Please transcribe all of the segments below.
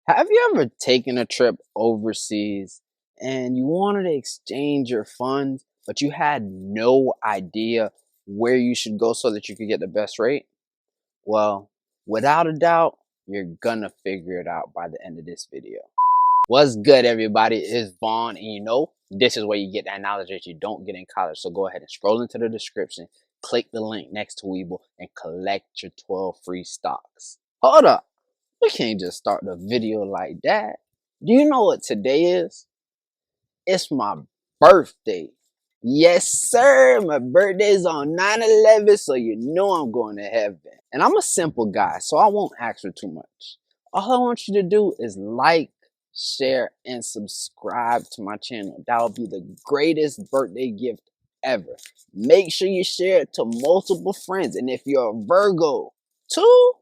Have you ever taken a trip overseas and you wanted to exchange your funds, but you had no idea where you should go so that you could get the best rate? Well, without a doubt, you're gonna figure it out by the end of this video. What's good, everybody? It's Vaughn, and this is where you get that knowledge that you don't get in college. So go ahead and scroll into the description, click the link next to Weeble, and collect your 12 free stocks. Hold up. We can't just start the video like that. Do you know what today is? It's my birthday. Yes, sir. My birthday's on 9/11, so you know I'm going to heaven. And I'm a simple guy, so I won't ask for too much. All I want you to do is like, share, and subscribe to my channel. That will be the greatest birthday gift ever. Make sure you share it to multiple friends. And if you're a Virgo, too,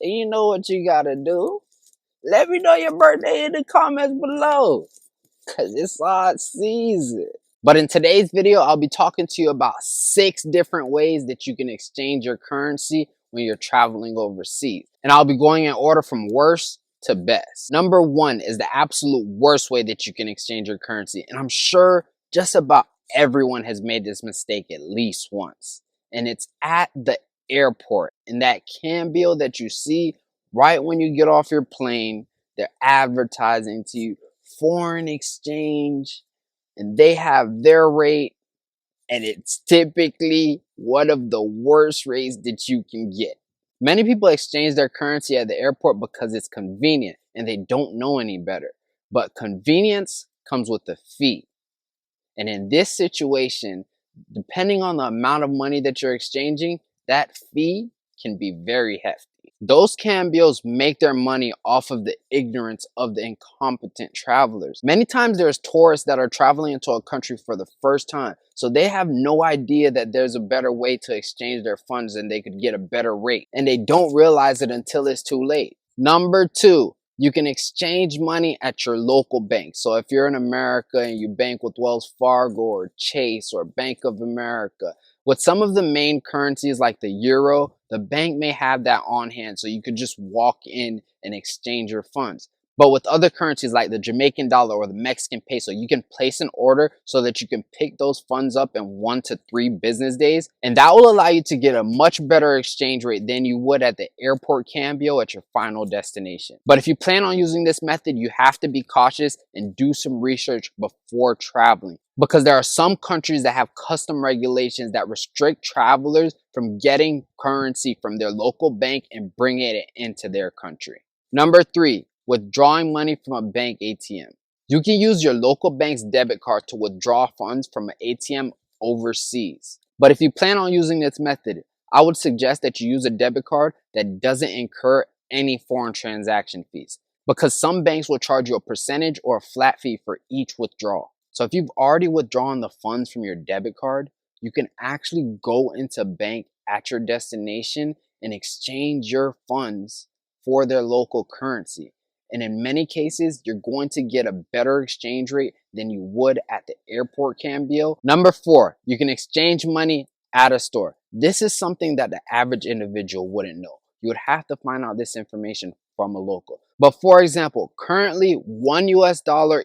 then you know what you gotta do. Let me know your birthday in the comments below, cause it's odd season. But in today's video, I'll be talking to you about 6 different ways that you can exchange your currency when you're traveling overseas. And I'll be going in order from worst to best. Number 1 is the absolute worst way that you can exchange your currency. And I'm sure just about everyone has made this mistake at least once. And it's at the airport. And that cambio that you see right when you get off your plane, they're advertising to you foreign exchange, and they have their rate, and it's typically one of the worst rates that you can get. Many people exchange their currency at the airport because it's convenient and they don't know any better. But convenience comes with a fee. And in this situation, depending on the amount of money that you're exchanging, that fee can be very hefty. Those cambios make their money off of the ignorance of the incompetent travelers. Many times there's tourists that are traveling into a country for the first time, so they have no idea that there's a better way to exchange their funds and they could get a better rate, and they don't realize it until it's too late. Number 2, you can exchange money at your local bank. So if you're in America and you bank with Wells Fargo or Chase or Bank of America, with some of the main currencies like the euro, the bank may have that on hand, so you could just walk in and exchange your funds. But with other currencies like the Jamaican dollar or the Mexican peso, you can place an order so that you can pick those funds up in 1 to 3 business days. And that will allow you to get a much better exchange rate than you would at the airport cambio at your final destination. But if you plan on using this method, you have to be cautious and do some research before traveling, because there are some countries that have custom regulations that restrict travelers from getting currency from their local bank and bringing it into their country. Number 3, withdrawing money from a bank ATM. You can use your local bank's debit card to withdraw funds from an ATM overseas. But if you plan on using this method, I would suggest that you use a debit card that doesn't incur any foreign transaction fees, because some banks will charge you a percentage or a flat fee for each withdrawal. So if you've already withdrawn the funds from your debit card, you can actually go into a bank at your destination and exchange your funds for their local currency. And in many cases, you're going to get a better exchange rate than you would at the airport cambio. Number 4, you can exchange money at a store. This is something that the average individual wouldn't know. You would have to find out this information from a local. But for example, currently $1 US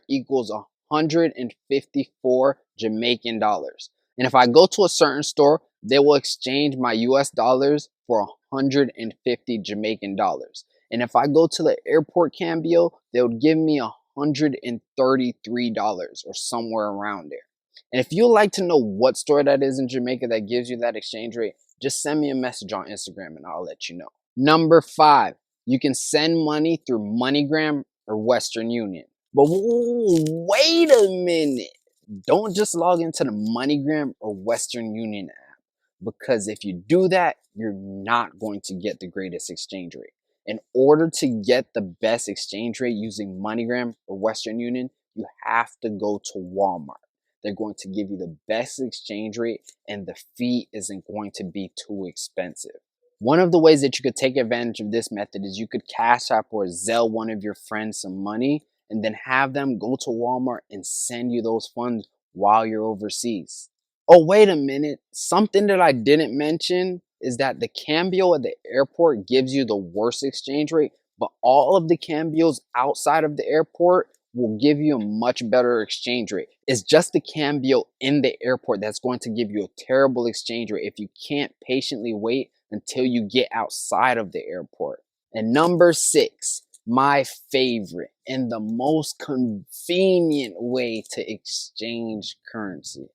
equals 154 Jamaican dollars. And if I go to a certain store, they will exchange my US dollars for 150 Jamaican dollars. And if I go to the airport cambio, they would give me $133 or somewhere around there. And if you'd like to know what store that is in Jamaica that gives you that exchange rate, just send me a message on Instagram and I'll let you know. Number 5, you can send money through MoneyGram or Western Union. But wait a minute. Don't just log into the MoneyGram or Western Union app, because if you do that, you're not going to get the greatest exchange rate. In order to get the best exchange rate using MoneyGram or Western Union, you have to go to Walmart. They're going to give you the best exchange rate, and the fee isn't going to be too expensive. One of the ways that you could take advantage of this method is you could Cash App or Zelle one of your friends some money and then have them go to Walmart and send you those funds while you're overseas. Oh, wait a minute. Something that I didn't mention is that the cambio at the airport gives you the worst exchange rate But all of the cambios outside of the airport will give you a much better exchange rate. It's just the cambio in the airport that's going to give you a terrible exchange rate if you can't patiently wait until you get outside of the airport. And number 6, my favorite and the most convenient way to exchange currency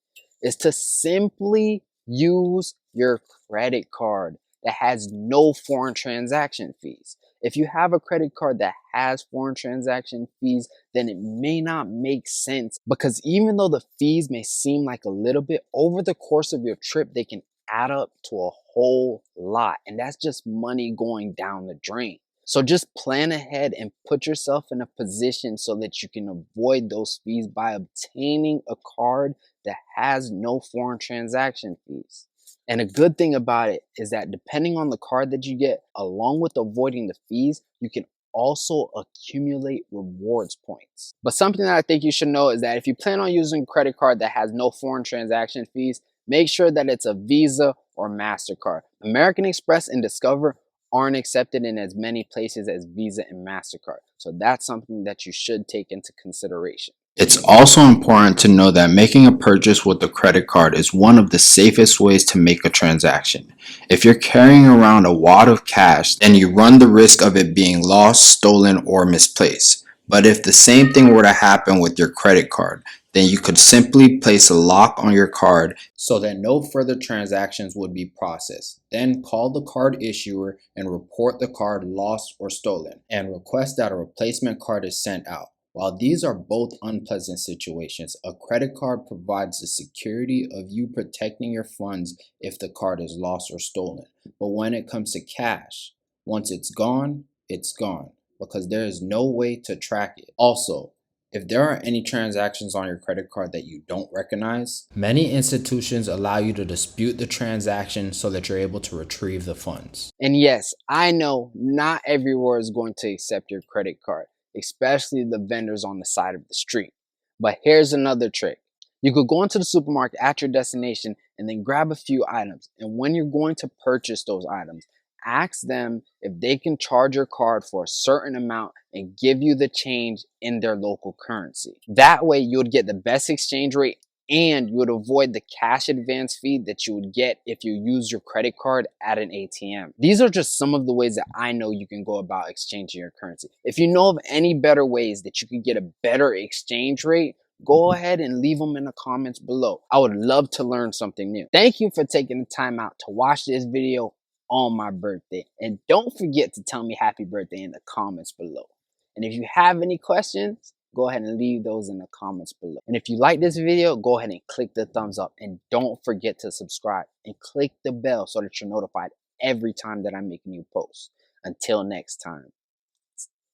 is to simply use your credit card that has no foreign transaction fees. If you have a credit card that has foreign transaction fees, then it may not make sense, because even though the fees may seem like a little bit, over the course of your trip, they can add up to a whole lot. And that's just money going down the drain. So just plan ahead and put yourself in a position so that you can avoid those fees by obtaining a card that has no foreign transaction fees. And a good thing about it is that depending on the card that you get, along with avoiding the fees, you can also accumulate rewards points. But something that I think you should know is that if you plan on using a credit card that has no foreign transaction fees, make sure that it's a Visa or MasterCard. American Express and Discover aren't accepted in as many places as Visa and MasterCard. So that's something that you should take into consideration. It's also important to know that making a purchase with a credit card is one of the safest ways to make a transaction. If you're carrying around a wad of cash, then you run the risk of it being lost, stolen, or misplaced. But if the same thing were to happen with your credit card, then you could simply place a lock on your card so that no further transactions would be processed. Then call the card issuer and report the card lost or stolen, and request that a replacement card is sent out. While these are both unpleasant situations, a credit card provides the security of you protecting your funds if the card is lost or stolen. But when it comes to cash, once it's gone, because there is no way to track it. Also, if there are any transactions on your credit card that you don't recognize, many institutions allow you to dispute the transaction so that you're able to retrieve the funds. And yes, I know not everywhere is going to accept your credit card, especially the vendors on the side of the street. But here's another trick. You could go into the supermarket at your destination and then grab a few items. And when you're going to purchase those items, ask them if they can charge your card for a certain amount and give you the change in their local currency. That way you would get the best exchange rate, and you would avoid the cash advance fee that you would get if you use your credit card at an ATM. These are just some of the ways that I know you can go about exchanging your currency. If you know of any better ways that you can get a better exchange rate, go ahead and leave them in the comments below. I would love to learn something new. Thank you for taking the time out to watch this video on my birthday. And don't forget to tell me happy birthday in the comments below. And if you have any questions, go ahead and leave those in the comments below. And if you like this video, go ahead and click the thumbs up. And don't forget to subscribe and click the bell so that you're notified every time that I make a new post. Until next time.